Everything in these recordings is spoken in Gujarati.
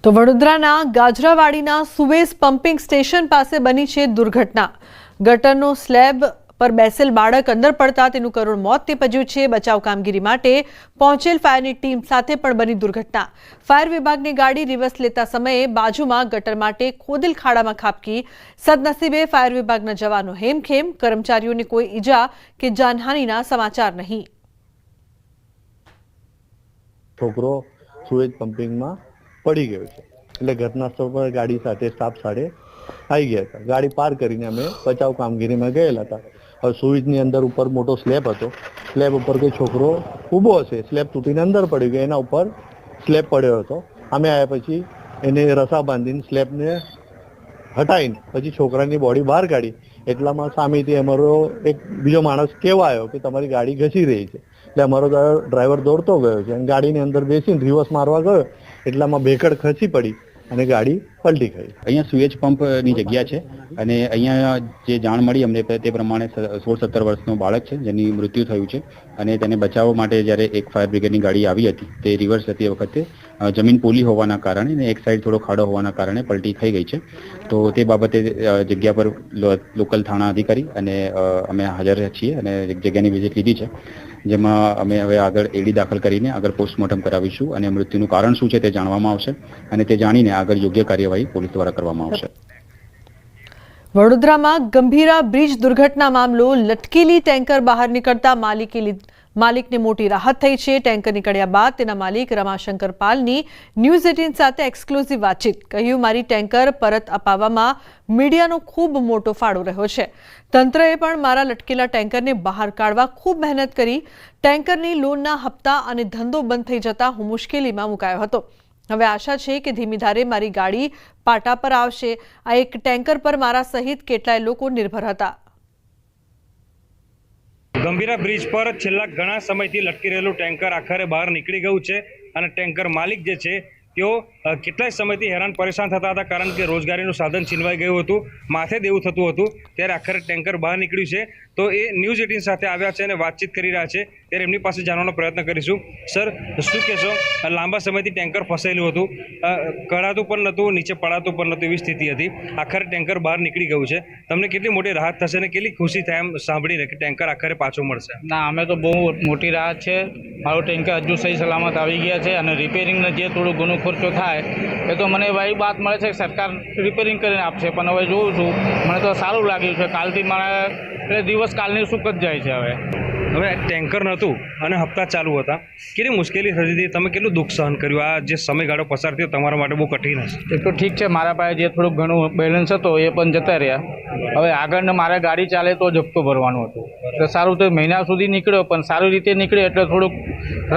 તો વડોદરાના ગાજરાવાડીના સુવેઝ પમ્પિંગ સ્ટેશન પાસે બની છે દુર્ઘટના। ગટરનો સ્લેબ પર બેસેલ બાળક અંદર પડતા તેનું કરુણ મોત નીપજ્યું છે। બચાવ કામગીરી માટે પહોંચેલ ફાયરની ટીમ સાથે પણ બની દુર્ઘટના। ફાયર વિભાગની ગાડી રિવર્સ લેતા સમયે બાજુમાં ગટર માટે ખોદેલ ખાડામાં ખાબકી। સદનસીબે ફાયર વિભાગના જવાનો હેમખેમ, કર્મચારીઓને કોઈ ઈજા કે જાનહાનિના સમાચાર નહીં। છોકરો સુએજ પમ્પિંગમાં પડી ગયો છે એટલે ઘટનાસ્થળ પર ગાડી સાથે સ્ટાફ સાથે આવી ગયા હતા। ગાડી પાર કરીને અમે બચાવ કામગીરીમાં ગયેલા હતા। હવે સુએજની અંદર ઉપર મોટો સ્લેબ હતો, સ્લેબ ઉપર કોઈ છોકરો ઊભો હશે, સ્લેબ તૂટીને અંદર પડી ગયો, એના ઉપર સ્લેબ પડ્યો હતો। અમે આવ્યા પછી એને રસા બાંધીને સ્લેબને હટાવીને પછી છોકરાની બોડી બહાર કાઢી। એટલામાં સામેથી અમારો એક બીજો માણસ કહેવા આવ્યો કે તમારી ગાડી ઘસી રહી છે, એટલે અમારો ડ્રાઈવર દોડતો ગયો છે અને ગાડીની અંદર બેસીને રિવર્સ મારવા ગયો એટલામાં ભેકડ ખસી પડી અને ગાડી પલટી ગઈ। અહીંયા સુએજ પંપની જગ્યા છે અને અહીંયા જે જાણ મળી અમને તે પ્રમાણે 16-17 વર્ષનો બાળક છે જેની મૃત્યુ થયું છે અને તેને બચાવવા માટે જ્યારે એક ફાયર બ્રિગેડની ગાડી આવી હતી તે રિવર્સ હતી વખતે જમીન પોલી હોવાના કારણે અને એક સાઈડ થોડો ખાડો હોવાના કારણે પલટી થઈ ગઈ છે। તો તે બાબતે જગ્યા પર લોકલ થાણા અધિકારી અને અમે હાજર છીએ અને જગ્યાની વિઝિટ લીધી છે, જેમાં અમે હવે આગળ એડી દાખલ કરીને આગળ પોસ્ટમોર્ટમ કરાવીશું અને મૃત્યુનું કારણ શું છે તે જાણવામાં આવશે અને તે જાણીને આગળ યોગ્ય કાર્યવાહી પોલીસ દ્વારા કરવામાં આવશે। વડોદરામાં ગંભીરા બ્રિજ દુર્ઘટના મામલો લટકેલી ટેન્કર બહાર નીકળતા માલિકને મોટી રાહત થઈ છે। ટેન્કર નીકળ્યા બાદ તેના માલિક રમાશંકર પાલની ન્યૂઝ 18 સાથે એક્સક્લુઝિવ વાતચીત। કહ્યું, મારી ટેન્કર પરત અપાવવામાં મીડિયાનો ખૂબ મોટો ફાળો રહ્યો છે। તંત્રએ પણ મારા લટકેલા ટેન્કરને બહાર કાઢવા ખૂબ મહેનત કરી। ટેન્કરની લોનના હપ્તા અને ધંધો બંધ થઈ જતા હું મુશ્કેલીમાં મુકાયો હતો। હવે આશા છે કે ધીમી ધારે મારી ગાડી પાટા પર આવશે। આ એક ટેન્કર પર મારા સહિત કેટલાય લોકો નિર્ભર હતા। ગંભીરા બ્રિજ પર છેલ્લા ઘણા સમયથી લટકી રહેલું ટેન્કર આખરે બહાર નીકળી ગયું છે અને ટેન્કર માલિક જે છે તેઓ કેટલાય સમયથી હેરાન પરેશાન થતા હતા, કારણ કે રોજગારીનું સાધન છીનવાઈ ગયું હતું, માથે દેવું થતું હતું। ત્યારે આખરે ટેન્કર બહાર નીકળ્યું છે તો એ ન્યૂઝ 18 સાથે આવ્યા છે અને વાતચીત કરી રહ્યા છે, ત્યારે એમની પાસે જાણવાનો પ્રયત્ન કરીશું। સર, શું કહેશો? લાંબા સમયથી ટેન્કર ફસાયેલું હતું, કઢાતું પણ નહોતું, નીચે પડાતું પણ નહોતું, એવી સ્થિતિ હતી, આખરે ટેન્કર બહાર નીકળી ગયું છે, તમને કેટલી મોટી રાહત થશે અને કેટલી ખુશી થાય એમ સાંભળીને કે ટેન્કર આખરે પાછું મળશે? ના, અમે તો બહુ મોટી રાહત છે। મારું ટેન્કર હજુ સહી સલામત આવી ગયા છે અને રિપેરિંગનો જે થોડું ઘણો ખર્ચો થાય એ તો મને એવી વાત મળે છે કે સરકાર રિપેરિંગ કરીને આપશે, પણ હવે જોઉં છું, મને તો સારું લાગ્યું છે। કાલથી મારા દિવસ કાલની સુખ જ જાય છે। હવે ટેન્કર નહોતું અને હપ્તા ચાલુ હતા, કેટલી મુશ્કેલી થતી હતી, તમે કેટલું દુઃખ સહન કર્યું? આ જે સમયગાળો પસાર થયો તમારા માટે બહુ કઠિન હશે? એ તો ઠીક છે, મારા પાસે જે થોડુંક ઘણું બેલેન્સ હતો એ પણ જતા રહ્યા। હવે આગળને મારે ગાડી ચાલે તો જ હપ્તો ભરવાનું હતું, તો સારું તો મહિના સુધી નીકળ્યો, પણ સારી રીતે નીકળ્યો એટલે થોડુંક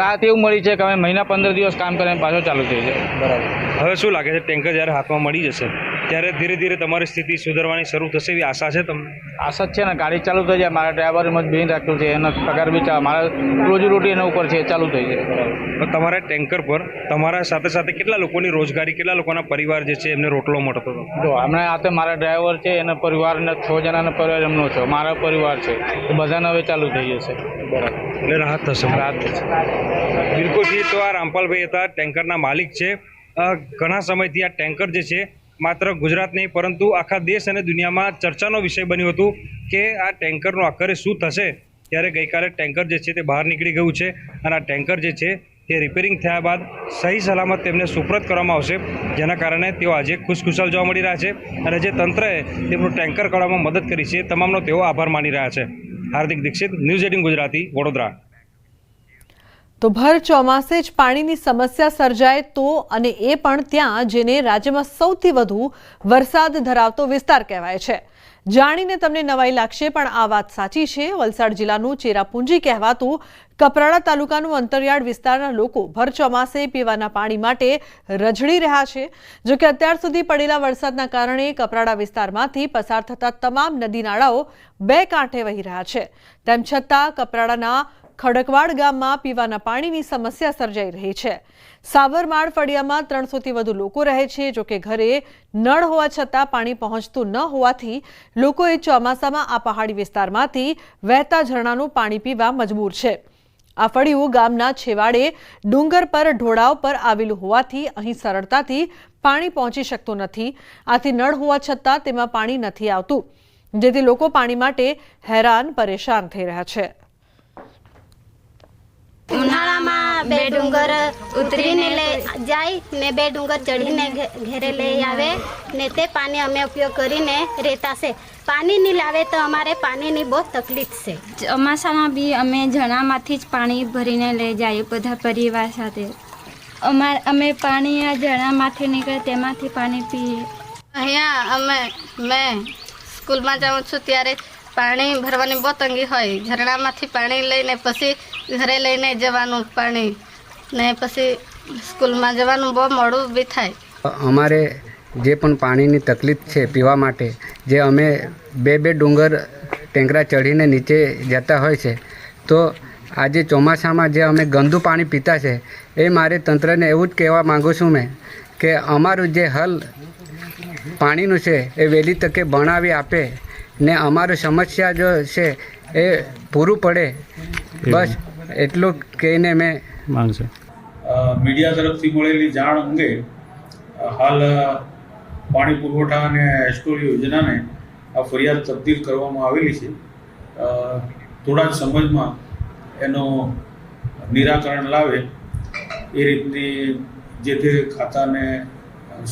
રાહત એવું મળી છે કે અમે મહિના 15 દિવસ કામ કરીને પાછો ચાલુ થઈ જાય। બરાબર। હવે શું લાગે છે, ટેન્કર જ્યારે હાથમાં મળી જશે ત્યારે ધીરે ધીરે તમારી સ્થિતિ સુધરવાની શરૂ થશે એવી આશા છે તમને? આશા જ છે ને, ગાડી ચાલુ થઈ જાય, મારા ડ્રાઈવર એમ જ બેન રાખ્યું છે, એનો પગાર બી મારા રોજીરોટી એના ઉપર છે, ચાલુ થઈ જાય। તો તમારા ટેન્કર પર તમારા સાથે સાથે કેટલા લોકોની રોજગારી, કેટલા લોકોના પરિવાર જે છે એમને રોટલો મળતો હતો? જો હમણાં આ મારા ડ્રાઈવર છે, એના પરિવારને 6 જણાનો પરિવાર એમનો છે, મારા પરિવાર છે, તો બધાને હવે ચાલુ થઈ જશે। બરાબર, એટલે રાહત થશે? રાહત થશે, બિલકુલ। તો આ રામપાલભાઈ હતા, ટેન્કરના માલિક છે। ઘણા સમયથી આ ટેન્કર જે છે માત્ર ગુજરાત નહીં પરંતુ આખા દેશ અને દુનિયામાં ચર્ચાનો વિષય બન્યું હતું કે આ ટેન્કરનું આખરે શું થશે। ત્યારે ગઈકાલે ટેન્કર જે છે તે બહાર નીકળી ગયું છે અને આ ટેન્કર જે છે તે રિપેરિંગ થયા બાદ સહી સલામત તેમને સુપ્રત કરવામાં આવશે, જેના કારણે તેઓ આજે ખુશખુશાલ જોવા મળી રહ્યા છે અને જે તંત્રએ તેમનું ટેન્કર કાઢવામાં મદદ કરી છે તમામનો તેઓ આભાર માની રહ્યા છે। હાર્દિક દીક્ષિત, ન્યૂઝ 18 ગુજરાતી, વડોદરા। તો ભર ચોમાસે જ પાણીની સમસ્યા સર્જાય તો, અને એ પણ ત્યાં જેને રાજ્યમાં સૌથી વધુ વરસાદ ધરાવતો વિસ્તાર કહેવાય છે। જાણીને તમને નવાઈ લાગશે, પણ આ વાત સાચી છે। વલસાડ જિલ્લાનું ચેરાપુંજી કહેવાતું કપરાડા તાલુકાનું અંતરિયાળ વિસ્તારના લોકો ભર ચોમાસે પીવાના પાણી માટે રઝળી રહ્યા છે। જો કે અત્યાર સુધી પડેલા વરસાદના કારણે કપરાડા વિસ્તારમાંથી પસાર થતા તમામ નદી નાળાઓ બે કાંઠે વહી રહ્યા છે। તેમ છતાં કપરાડાના ખડકવાડ ગામમાં પીવાના પાણીની સમસ્યા સર્જાઈ રહી છે। સાબરમાળ ફળિયામાં 300થી વધુ લોકો રહે છે। જો કે ઘરે નળ હોવા છતાં પાણી પહોંચતું ન હોવાથી લોકોએ ચોમાસામાં આ પહાડી વિસ્તારમાંથી વહેતા ઝરણાનું પાણી પીવા મજબૂર છે। આ ફળિયું ગામના છેવાડે ડુંગર પર ઢોળાવ પર આવેલું હોવાથી અહીં સરળતાથી પાણી પહોંચી શકતું નથી. આથી નળ હોવા છતાં તેમાં પાણી નથી આવતું, જેથી લોકો પાણી માટે હેરાન પરેશાન થઈ રહ્યા છે. ઉનાળામાં 2 ડુંગર ઉતરીને જાય ને 2 ડુંગર ચડીને ઘેરે લઈ આવે ને તે પાણી અમે ઉપયોગ કરીને રહેતા છે. પાણી નહીં લાવે તો અમારે પાણીની બહુ તકલીફ છે. ચોમાસામાં બી અમે ઝરણામાંથી જ પાણી ભરીને લઈ જઈએ બધા પરિવાર સાથે. અમે પાણી આ ઝરણામાંથી નીકળે તેમાંથી પાણી પીએ. અહીંયા મેં સ્કૂલમાં જાઉં છું ત્યારે પાણી ભરવાની બહુ તંગી હોય. ઝરણામાંથી પાણી લઈને પછી ઘરે લઈને જવાનું પાણી ને પછી સ્કૂલમાં જવાનું બહુ મોડું બી થાય. અમારે જે પણ પાણીની તકલીફ છે પીવા માટે, જે અમે 2 ડુંગર ટેંકરા ચડીને નીચે જતા હોય છે, તો આજે ચોમાસામાં જે અમે ગંદુ પાણી પીતા છે, એ મારે તંત્રને એવું જ કહેવા માગું છું મેં કે અમારું જે હલ પાણીનું છે એ વહેલી તકે બનાવી આપે ને અમારું સમસ્યા જો છે એ પૂરું પડે, બસ એટલું કહીને મેં માંગશે. મીડિયા તરફથી મળેલી જાણ અંગે હાલ પાણી પુરવઠા અને એસ્ટોરી યોજનાને આ ફરિયાદ તબદીલ કરવામાં આવેલી છે. થોડા જ સમયમાં એનું નિરાકરણ લાવે એ રીતની જે તે ખાતાને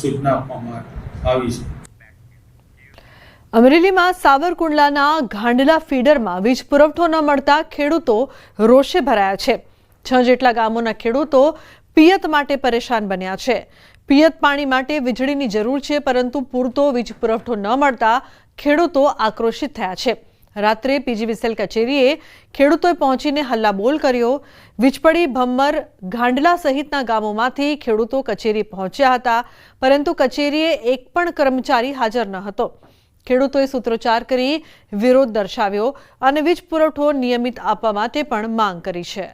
સૂચના આપવામાં આવી છે. અમરેલીમાં સાવરકુંડલાના ઘાંડલા ફીડરમાં વીજ પુરવઠો ન મળતા ખેડૂતો રોષે ભરાયા છે. 6 જેટલા ગામોના ખેડૂતો પિયત માટે પરેશાન બન્યા છે. પિયત પાણી માટે વીજળીની જરૂર છે, પરંતુ પૂરતો વીજ પુરવઠો ન મળતા ખેડૂતો આક્રોશિત થયા છે. રાત્રે પીજીવીસીએલ કચેરીએ ખેડૂતોએ પહોંચીને હલ્લાબોલ કર્યો. વીજપડી, ભમ્મર, ઘાંડલા સહિતના ગામોમાંથી ખેડૂતો કચેરી પહોંચ્યા હતા, પરંતુ કચેરીએ એક પણ કર્મચારી હાજર ન હતો. ખેડૂતોએ સૂત્રોચ્ચાર કરી વિરોધ દર્શાવ્યો અને વીજ પુરવઠો નિયમિત આપવા માટે પણ માંગ કરી છે.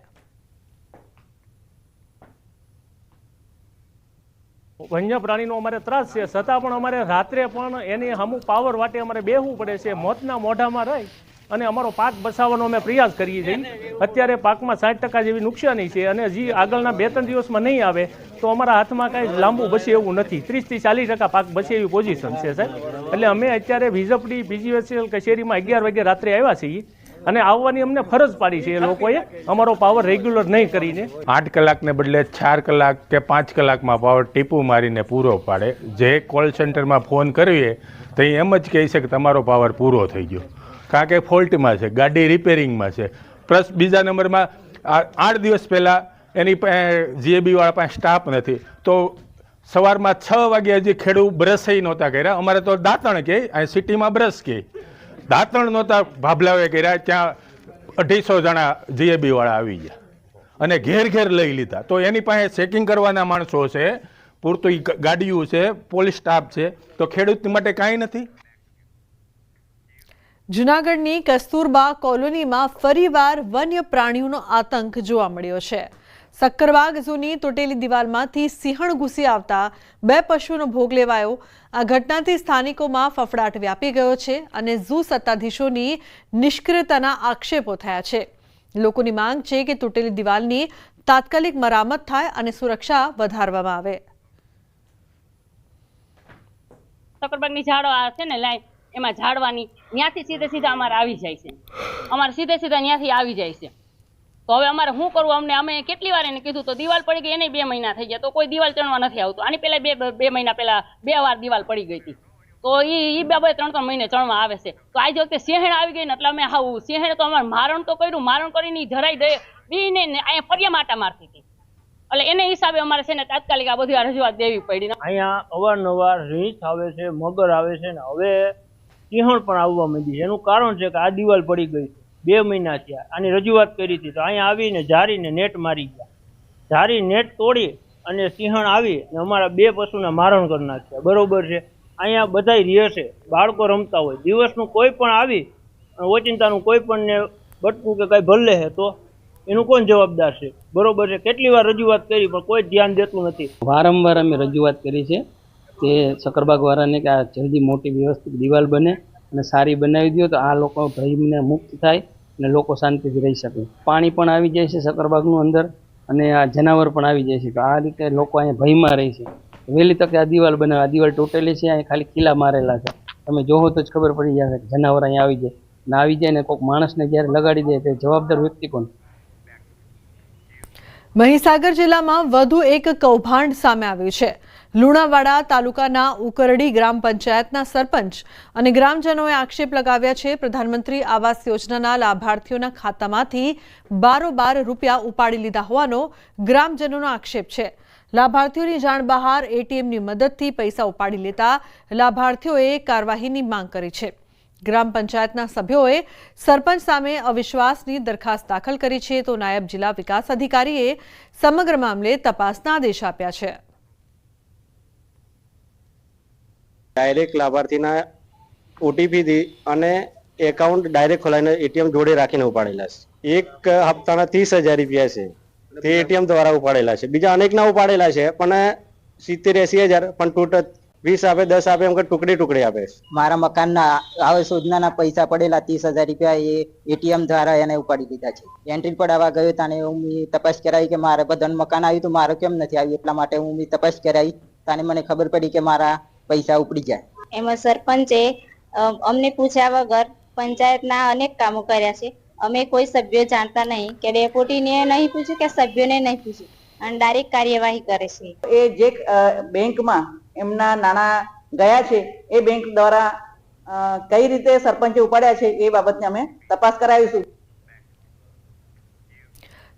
વન્ય પ્રાણીનો અમારે ત્રાસ છે, છતાં પણ અમારે રાત્રે પણ એની અમુક પાવર વાટે અમારે બેહવું પડે છે. મોતના મોઢામાં રહી અને અમારો પાક બચાવવાનો અમે પ્રયાસ કરીએ છીએ. અત્યારે પાકમાં 60% જેવી નુકસાની છે અને હજી આગળના 2-3 દિવસમાં નહીં આવે તો અમારા હાથમાં કાંઈ લાંબુ બચે એવું નથી. 30 થી 40% પાક બચે એવી પોઝિશન છે સાહેબ. એટલે અમે અત્યારે વીજપડી પીજીવીસીએલ કચેરીમાં 11 વાગે રાત્રે આવ્યા છીએ અને આવવાની અમને ફરજ પાડી છે. એ લોકોએ અમારો પાવર રેગ્યુલર નહીં કરીને 8 કલાકને બદલે 4 કલાક કે 5 કલાકમાં પાવર ટીપું મારીને પૂરો પાડે. જે કોલ સેન્ટરમાં ફોન કરીએ તો એમ જ કહે છે કે તમારો પાવર પૂરો થઈ ગયો, કારણ કે ફોલ્ટમાં છે, ગાડી રિપેરિંગમાં છે. પ્લસ બીજા નંબરમાં 8 દિવસ પહેલાં એની જીએબી વાળા પાસે સ્ટાફ નથી, તો સવારમાં 6 વાગે હજી ખેડૂત બ્રશ નહોતા કર્યા. અમારે તો દાંતણ કહે, અહીં સિટીમાં બ્રશ કહે, દાંતણ નહોતા ભાભલાવે કર્યા. ત્યાં 250 જણા જીએબી વાળા આવી ગયા અને ઘેર ઘેર લઈ લીધા. તો એની પાસે ચેકિંગ કરવાના માણસો છે, પૂરતી ગાડીઓ છે, પોલીસ સ્ટાફ છે, તો ખેડૂત માટે કાંઈ નથી. જૂનાગઢની કસ્તુરબા કોલોનીમાં ફરીવાર વન્ય પ્રાણીઓનો આતંક જોવા મળ્યો છે. સક્કરબાગ ઝૂની તૂટેલી દિવાલમાંથી સિંહણ ઘૂસી આવતા 2 પશુનો ભોગ લેવાયો. આ ઘટનાથી સ્થાનિકોમાં ફફડાટ વ્યાપી ગયો છે અને ઝૂ સત્તાધીશોની નિષ્ક્રિયતાના આક્ષેપો થયા છે. લોકોની માંગ છે કે તૂટેલી દિવાલની તાત્કાલિક મરામત થાય અને સુરક્ષા વધારવામાં આવે. સક્કરબાગની ઝાડવા છે ને લાઈન, એમાં ઝાડવાની ત્યાંથી સીધા અમારે આવી જાય છે. અમારે સીધા ત્યાંથી આવી જાય છે. તો હવે અમારે શું કરવું? અમને અમે કેટલી વાર એને કીધું તો દિવાલ પડી ગઈ, એને 2 મહિના થઈ ગયા તો કોઈ દિવાલ ચણવા નથી આવતું. આની પહેલા 2 મહિના પહેલા 2 વાર દિવાલ પડી ગઈ હતી, તો એ બાબતે 3-3 મહિને ચણવા આવે છે. તો આજે વખતે સિંહણ આવી ગઈ ને એટલે અમે સિંહણ તો અમારે મારણ તો કર્યું, મારણ કરીને ધરાઈ દે બીને અહીંયા ફરિયા માટા મારતી હતી. એટલે એને હિસાબે અમારે છે ને તાત્કાલિક આ બધી રજૂઆત દેવી પડી. અહીંયા અવારનવાર રીંછ આવે છે, મગર આવે છે ને હવે સિંહણ પણ આવવા માંડી છે. એનું કારણ છે કે આ દિવાલ પડી ગઈ, 2 મહિના થયા. આની રજૂઆત કરી હતી તો અહીંયા આવીને ઝારીને નેટ મારી ગયા. ઝારી નેટ તોડી અને સિંહણ આવી અને અમારા 2 પશુના મારણ કરી નાખ્યા. બરોબર છે, અહીંયા બધાય રહે છે, બાળકો રમતા હોય, દિવસનું કોઈ પણ આવી ઓચિંતાનું કોઈ પણ ને બટકું કે કંઈ ભલે છે તો એનું કોણ જવાબદાર છે? બરોબર છે, કેટલી વાર રજૂઆત કરી પણ કોઈ ધ્યાન દેતું નથી. વારંવાર અમે રજૂઆત કરી છે કે સક્કરબાગ વાળાને કે આ જલ્દી મોટી વ્યવસ્થિત દિવાલ બને અને સારી બનાવી દો તો આ લોકો ભયને મુક્ત થાય અને લોકો શાંતિથી રહી શકે. પાણી પણ આવી જાય છે સક્કરબાગનું અંદર અને આ જનાવર પણ આવી જાય છે. તો આ રીતે લોકો અહીંયા ભયમાં રહે છે. વહેલી તકે આ દિવાલ બનાવે. આ દિવાલ તૂટેલી છે, અહીંયા ખાલી ખીલા મારેલા છે. તમે જોવો તો જ ખબર પડી જશે કે જનાવર અહીંયા આવી જાય ને આવી જાય ને કોઈક માણસને જ્યારે લગાડી દે તે જવાબદાર વ્યક્તિ કોણ? મહીસાગર જિલ્લામાં વધુ એક કૌભાંડ સામે આવ્યું છે. લુણાવાડા તાલુકાના ઉકરડી ગ્રામ પંચાયતના સરપંચ અને ગ્રામજનોએ આક્ષેપ લગાવ્યા છે પ્રધાનમંત્રી આવાસ યોજનાના લાભાર્થીઓના ખાતામાંથી બારોબાર રૂપિયા ઉપાડી લીધા હોવાનો ગ્રામજનોનો આક્ષેપ છે. લાભાર્થીઓની જાણ બહાર એટીએમની મદદથી પૈસા ઉપાડી લેતા લાભાર્થીઓએ કાર્યવાહીની માંગ કરી છે. ગ્રામ પંચાયતના સભ્યોએ સરપંચ સામે અવિશ્વાસની દરખાસ્ત દાખલ કરી છે, તો નાયબ જિલ્લા વિકાસ અધિકારીએ સમગ્ર મામલે તપાસના આદેશ આપ્યા છે. ડાયરેક્ટ લાભાર્થીના ઓટીપીથી અને એકાઉન્ટ ડાયરેક્ટ ખોલાઈને એટીએમ જોડે રાખીને ઉપાડેલા છે. એક હપ્તાના 30,000 રૂપિયા છે તે એટીએમ દ્વારા ઉપાડેલા છે. બીજા અનેકના ઉપાડેલા છે પણ 70-80,000 પણ ટોટલ 20 આપે 10 આપે એમ કે ટુકડી ટુકડી આપે. મારા મકાનના આવાસ યોજનાના પૈસા પડેલા 30,000 રૂપિયા એ એટીએમ દ્વારા એને ઉપાડી લીધા છે. એન્ટ્રી પડાવવા ગયો તાને હું તપાસ કરાવી કે મારે બધાનું મકાન આવ્યું તો મારે કેમ નથી આવ્યું, એટલા માટે હું તપાસ કરાવી. તાને મને ખબર પડી કે મારા પૈસા ઉપડી જાય. એમાં સરપંચે અમને પૂછ્યા વગર પંચાયતના અનેક કામો કર્યા છે. અમે કોઈ સભ્યો જાણતા નહીં કે ડેપ્યુટીને નહીં પૂછ્યું કે સભ્યોને નહીં પૂછ્યું અને ડાયરેક્ટ કાર્યવાહી કરે છે. એ જે બેંકમાં એમના નાણાં ગયા છે એ બેંક દ્વારા કઈ રીતે સરપંચે ઉપાડ્યા છે એ બાબતને અમે તપાસ કરાવીશું.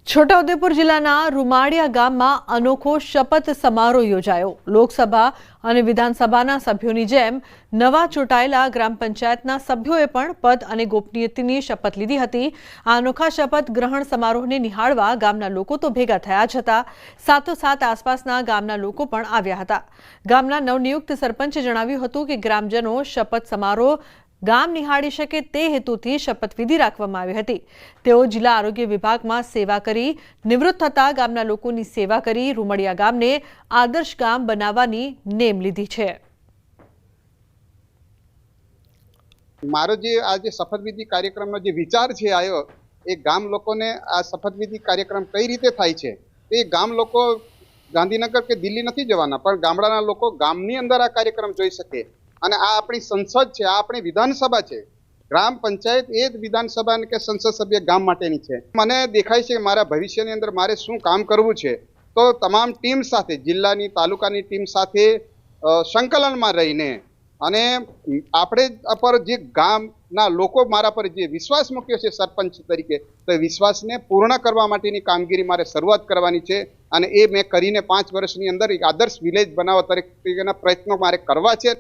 છોટાઉદેપુર જિલ્લાના રૂમાડિયા ગામમાં અનોખો શપથ સમારોહ યોજાયો. લોકસભા અને વિધાનસભાના સભ્યોની જેમ નવા ચૂંટાયેલા ગ્રામ પંચાયતના સભ્યોએ પણ પદ અને ગોપનીયતાની શપથ લીધી હતી. આ અનોખા શપથ ગ્રહણ સમારોહને નિહાળવા ગામના લોકો તો ભેગા થયા જ હતા, સાથોસાથ આસપાસના ગામના લોકો પણ આવ્યા હતા. ગામના નવનિયુક્ત સરપંચે જણાવ્યું હતું કે ગ્રામજનો શપથ સમારોહ ગામ નિહાળી શકે તે હેતુથી શપથવિધિ રાખવામાં આવી હતી. તેઓ જિલ્લા આરોગ્ય વિભાગમાં સેવા કરી નિવૃત્ત થતા ગામના લોકોની સેવા કરી રૂમડિયા ગામને આદર્શ ગામ બનાવવાની નેમ લીધી છે. મારો જે આ જે શપથવિધિ કાર્યક્રમનો જે વિચાર છે આવ્યો એ ગામ લોકોને આ શપથવિધિ કાર્યક્રમ કઈ રીતે થાય છે એ ગામ લોકો ગાંધીનગર કે દિલ્હી નથી જવાના, પણ ગામડાના લોકો ગામની અંદર આ કાર્યક્રમ જોઈ શકે. અને આ આપણી સંસદ છે, આ આપણી વિધાનસભા છે. ગ્રામ પંચાયત એ જ વિધાનસભા કે સંસદ સભ્ય ગામ માટેની છે. મને દેખાય છે મારા ભવિષ્યની અંદર મારે શું કામ કરવું છે, તો તમામ ટીમ સાથે, જિલ્લાની તાલુકાની ટીમ સાથે સંકલનમાં રહીને અને આપણે પર જે ગામના લોકો મારા પર જે વિશ્વાસ મૂક્યો છે સરપંચ તરીકે, તો એ વિશ્વાસને પૂર્ણ કરવા માટેની કામગીરી મારે શરૂઆત કરવાની છે. અને એ મેં કરીને 5 વર્ષની અંદર એક આદર્શ વિલેજ બનાવવા તરીકેના પ્રયત્નો મારે કરવા છે.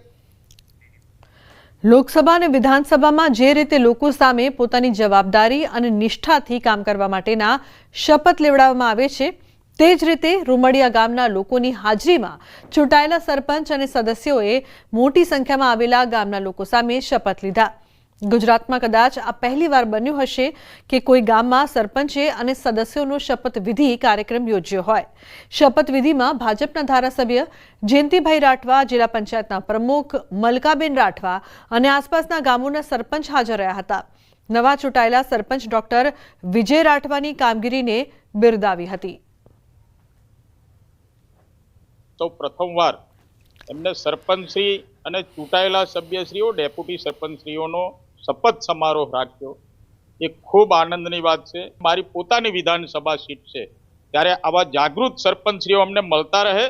લોકસભા અને વિધાનસભામાં જે રીતે લોકો સામે પોતાની જવાબદારી અને નિષ્ઠાથી કામ કરવા માટેના શપથ લેવડાવવામાં આવે છે, તે જ રીતે રૂમડિયા ગામના લોકોની હાજરીમાં ચૂંટાયેલા સરપંચ અને સદસ્યોએ મોટી સંખ્યામાં આવેલા ગામના લોકો સામે શપથ લીધા. ગુજરાતમાં કદાચ આ પહેલીવાર બન્યું હશે કે કોઈ ગામમાં સરપંચે અને સદસ્યોનો શપથવિધિ કાર્યક્રમ યોજ્યો હોય. શપથવિધિમાં ભાજપના ધારાસભ્ય જયંતિભાઈ રાઠવા, જિલ્લા પંચાયતના પ્રમુખ મલકાબેન રાઠવા અને આસપાસના ગામોના સરપંચ હાજર રહ્યા હતા. નવા ચૂંટાયેલા સરપંચ ડોક્ટર વિજય રાઠવાની કામગીરીને બિરદાવી હતી. તો પ્રથમવાર એમને સરપંચશ્રી અને ચૂંટાયેલા સભ્યશ્રીઓ, ડેપ્યુટી સરપંચશ્રીઓનો શપથ સમારોહ રાખ્યો એ ખૂબ આનંદની વાત છે. મારી પોતાની વિધાનસભા સીટ છે ત્યારે આવા જાગૃત સરપંચશ્રીઓ અમને મળતા રહે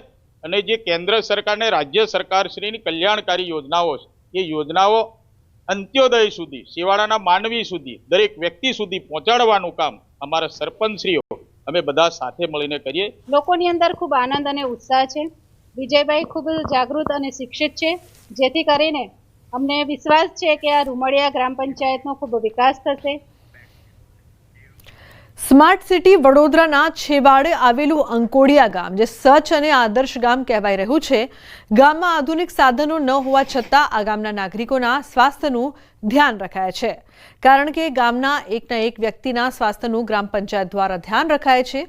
અને જે કેન્દ્ર સરકાર અને રાજ્ય સરકારશ્રીની કલ્યાણકારી યોજનાઓ છે એ યોજનાઓ અંત્યોદય સુધી, શિવાળાના માનવી સુધી, દરેક વ્યક્તિ સુધી પહોંચાડવાનું કામ અમારા સરપંચશ્રીઓ અમે બધા સાથે મળીને કરીએ. લોકોની અંદર ખૂબ આનંદ અને ઉત્સાહ છે. વિજયભાઈ ખૂબ જાગૃત અને શિક્ષિત છે, જેથી કરીને અમને વિશ્વાસ છે કે આ રૂમડિયા ગ્રામ પંચાયતનો ખૂબ વિકાસ થશે. સ્માર્ટ સિટી વડોદરાના છેવાડે આવેલું અંકોડિયા ગામ જે સ્વચ્છ અને આદર્શ ગામ કહેવાઈ રહ્યું છે. ગામમાં આધુનિક સાધનો ન હોવા છતાં આ ગામના નાગરિકોના સ્વાસ્થ્યનું ધ્યાન રખાય છે, કારણ કે ગામના એકના એક વ્યક્તિના સ્વાસ્થ્યનું ગ્રામ પંચાયત દ્વારા ધ્યાન રખાય છે.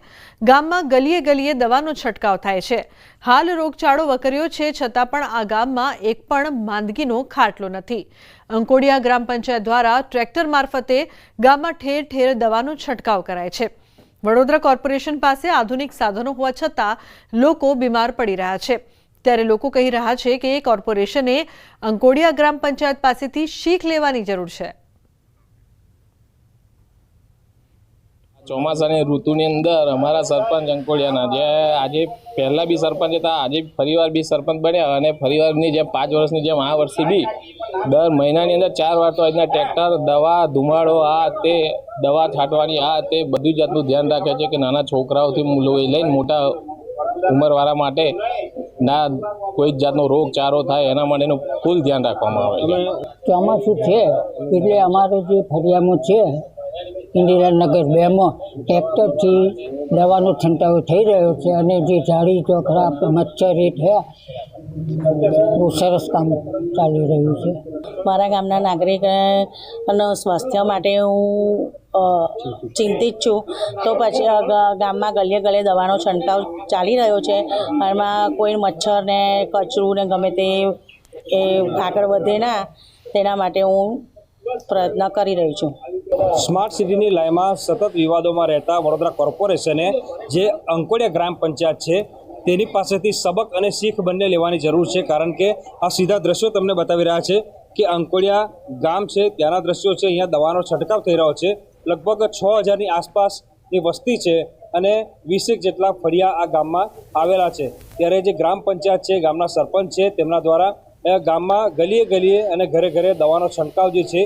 ગામમાં ગલીએ ગલીએ દવાનો છંટકાવ થાય છે. હાલ રોગચાળો વકર્યો છે, છતાં પણ આ ગામમાં એક પણ માંદગીનો ખાટલો નથી. અંકોડિયા ગ્રામ પંચાયત દ્વારા ટ્રેક્ટર મારફતે ગામમાં ઠેર ઠેર દવાનો છંટકાવ કરાય છે. વડોદરા કોર્પોરેશન પાસે આધુનિક સાધનો હોવા છતાં લોકો બીમાર પડી રહ્યા છે. ત્યારે લોકો કહી રહ્યા છે કે કોર્પોરેશને અંકોડિયા ગ્રામ પંચાયત પાસેથી શીખ લેવાની જરૂર છે. ચોમાસાની ઋતુની અંદર અમારા સરપંચ અંકોડિયાના જે આજે પહેલા બી સરપંચ હતા, આજે ફરીવાર બી સરપંચ બન્યા અને ફરીવારની જેમ 5 વર્ષની જેમ આ વર્ષે બી દર મહિનાની અંદર 4 વાર તો આજના ટ્રેક્ટર, દવા, ધુમાડો, આ તે દવા છાંટવાની, આ તે બધું જાતનું ધ્યાન રાખે છે કે નાના છોકરાઓથી લઈને મોટા ઉંમરવાળા માટે ના કોઈ જ જાતનો રોગચાળો થાય એના માટેનું ફૂલ ધ્યાન રાખવામાં આવે છે. ચોમાસું છે એટલે અમારો જે ફરિયામાં છે ઇન્દિરાનગર 2માં ટ્રેક્ટરથી દવાનો છંટકાવ થઈ રહ્યો છે અને જે ઝાડી ચોખરા મચ્છર એ થયા બહુ સરસ કામ ચાલી રહ્યું છે. મારા ગામના નાગરિકોના સ્વાસ્થ્ય માટે હું ચિંતિત છું. તો પછી ગામમાં ગલીએ ગલીએ દવાનો છંટકાવ ચાલી રહ્યો છે. એમાં કોઈ મચ્છર ને કચરું ને ગમે તે એ આગળ વધે ના, તેના માટે હું પ્રયત્ન કરી રહી છું. સ્માર્ટ સિટીની લાઈનમાં સતત વિવાદોમાં રહેતા વડોદરા કોર્પોરેશને જે અંકોડિયા ગ્રામ પંચાયત છે તેની પાસેથી સબક અને શીખ બંને લેવાની જરૂર છે, કારણ કે આ સીધા દ્રશ્યો તમને બતાવી રહ્યા છે કે અંકોડિયા ગામ છે ત્યાંના દ્રશ્યો છે. અહીંયા દવાનો છંટકાવ થઈ રહ્યો છે. લગભગ 6000ની આસપાસની વસ્તી છે અને 20 જેટલા ફળિયા આ ગામમાં આવેલા છે. ત્યારે જે ગ્રામ પંચાયત છે, ગામના સરપંચ છે, તેમના દ્વારા ગામમાં ગલીએ ગલીએ અને ઘરે ઘરે દવાનો છંટકાવ જે છે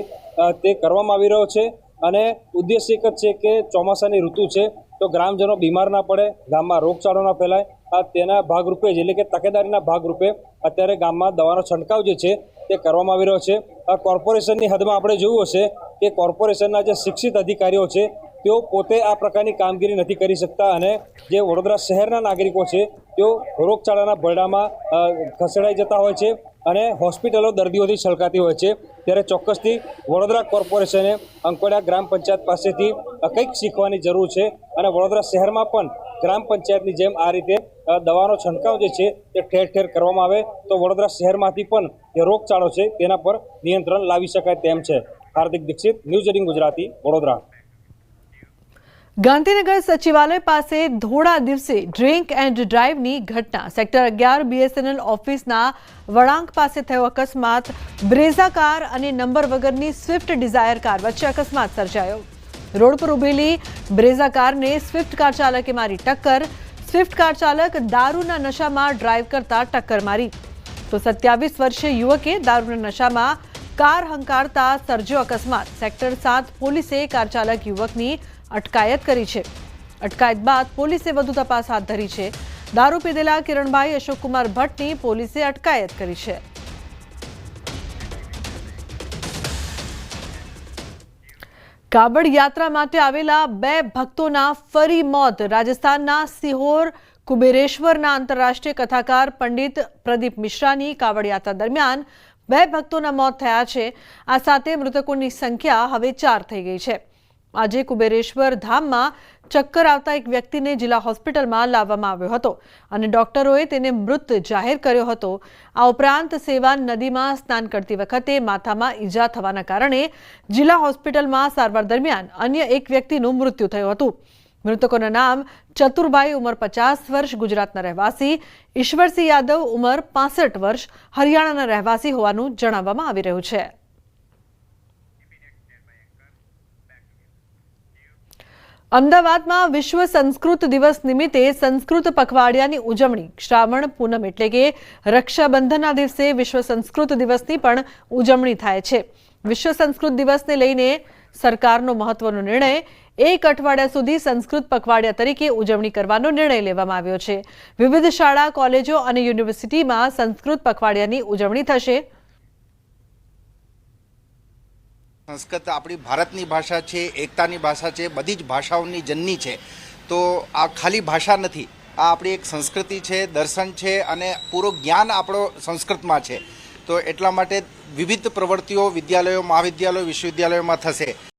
તે કરવામાં આવી રહ્યો છે. અને ઉદ્દેશ્ય એક જ છે કે ચોમાસાની ઋતુ છે તો ગ્રામજનો બીમાર ના પડે, ગામમાં રોગચાળો ના ફેલાય. તેના ભાગરૂપે જ એટલે કે તકેદારીના ભાગરૂપે અત્યારે ગામમાં દવાનો છંટકાવ જે છે તે કરવામાં આવી રહ્યો છે. કોર્પોરેશનની હદમાં આપણે જોયું હશે કે કોર્પોરેશનના જે શિક્ષિત અધિકારીઓ છે તેઓ પોતે આ પ્રકારની કામગીરી નથી કરી શકતા અને જે વડોદરા શહેરના નાગરિકો છે તેઓ રોગચાળાના ભરડામાં ખસેડાઈ જતા હોય છે અને હોસ્પિટલો દર્દીઓથી છલકાતી હોય છે. ત્યારે ચોક્કસથી વડોદરા કોર્પોરેશને અંકોડિયા ગ્રામ પંચાયત પાસેથી કંઈક શીખવાની જરૂર છે અને વડોદરા શહેરમાં પણ ગ્રામ પંચાયતની જેમ આ રીતે દવાનો છંટકાવ જે છે તે ઠેર ઠેર કરવામાં આવે તો વડોદરા શહેરમાંથી પણ જે રોગચાળો છે તેના પર નિયંત્રણ લાવી શકાય તેમ છે. હાર્દિક દીક્ષિત, ન્યૂઝ 18 ગુજરાતી, વડોદરા. ગાંધીનગર સચિવાલય પાસે ધોળા દિવસે ડ્રિંક એન્ડ ડ્રાઈવની ઘટના. સેક્ટર 11 BSNL ઓફિસના વળાંક પાસે થયો અકસ્માત. બ્રેઝા કાર અને નંબર વગરની સ્વિફ્ટ ડિઝાયર કાર વચ્ચે અકસ્માત સર્જાયો. રોડ પર ઉભેલી બ્રેઝા કારને સ્વિફ્ટ કાર ચાલકે મારી ટક્કર. સ્વિફ્ટ કાર ચાલક દારૂના નશામાં ડ્રાઈવ કરતા ટક્કર મારી તો 27 વર્ષીય યુવકે દારૂના નશામાં કાર હંકારતા સર્જ્યો અકસ્માત. સેક્ટર 7 પોલીસે કાર ચાલક યુવકની અટકાયત કરી છે. અટકાયત બાદ પોલીસે વધુ તપાસ હાથ ધરી છે. દારૂ પીધેલા કિરણભાઈ અશોકકુમાર ભટ્ટની પોલીસે અટકાયત કરી છે. કાબડ યાત્રા માટે આવેલા 2 ભક્તોના ફરી મોત. રાજસ્થાનના સિહોર કુબેરેશ્વરના આંતરરાષ્ટ્રીય કથાકાર પંડિત પ્રદીપ મિશ્રાની કાવડ યાત્રા દરમિયાન 2 ભક્તોના મોત થયા છે. આ સાથે મૃતકોની સંખ્યા હવે 4 થઈ ગઈ છે. આજે કુબેરેશ્વર ધામમાં ચક્કર આવતા એક વ્યક્તિને જિલ્લા હોસ્પિટલમાં લાવવામાં આવ્યો હતો અને ડોક્ટરોએ તેને મૃત જાહેર કર્યો હતો. આ ઉપરાંત સેવાન નદીમાં સ્નાન કરતી વખતે માથામાં ઈજા થવાના કારણે જિલ્લા હોસ્પિટલમાં સારવાર દરમિયાન અન્ય એક વ્યક્તિનું મૃત્યુ થયું હતું. મૃતકોના નામ ચતુરભાઈ, ઉંમર 50 વર્ષ, ગુજરાતના રહેવાસી, ઈશ્વરસિંહ યાદવ, ઉંમર 65 વર્ષ, હરિયાણાના રહેવાસી હોવાનું જણાવવામાં આવી રહ્યું છે. અમદાવાદમાં વિશ્વ સંસ્કૃત દિવસ નિમિત્તે સંસ્કૃત પખવાડિયાની ઉજવણી. શ્રાવણ પૂનમ એટલે કે રક્ષાબંધનના દિવસે વિશ્વ સંસ્કૃત દિવસની પણ ઉજવણી થાય છે. વિશ્વ સંસ્કૃત દિવસને લઈને સરકારનો મહત્વનો નિર્ણય. 1 અઠવાડિયા સુધી સંસ્કૃત પખવાડિયા તરીકે ઉજવણી કરવાનો નિર્ણય લેવામાં આવ્યો છે. વિવિધ શાળા, કોલેજો અને યુનિવર્સિટીમાં સંસ્કૃત પખવાડિયાની ઉજવણી થશે. સંસ્કૃત આપણી ભારતની ભાષા છે, એકતાની ભાષા છે, બધી જ ભાષાઓની જનની છે. તો આ ખાલી ભાષા નથી, આ આપણી એક સંસ્કૃતિ છે, દર્શન છે અને પૂરો જ્ઞાન આપણો સંસ્કૃતમાં છે. તો એટલા માટે વિવિધ પ્રવૃત્તિઓ વિદ્યાલયો, મહાવિદ્યાલયો, વિશ્વવિદ્યાલયોમાં થશે.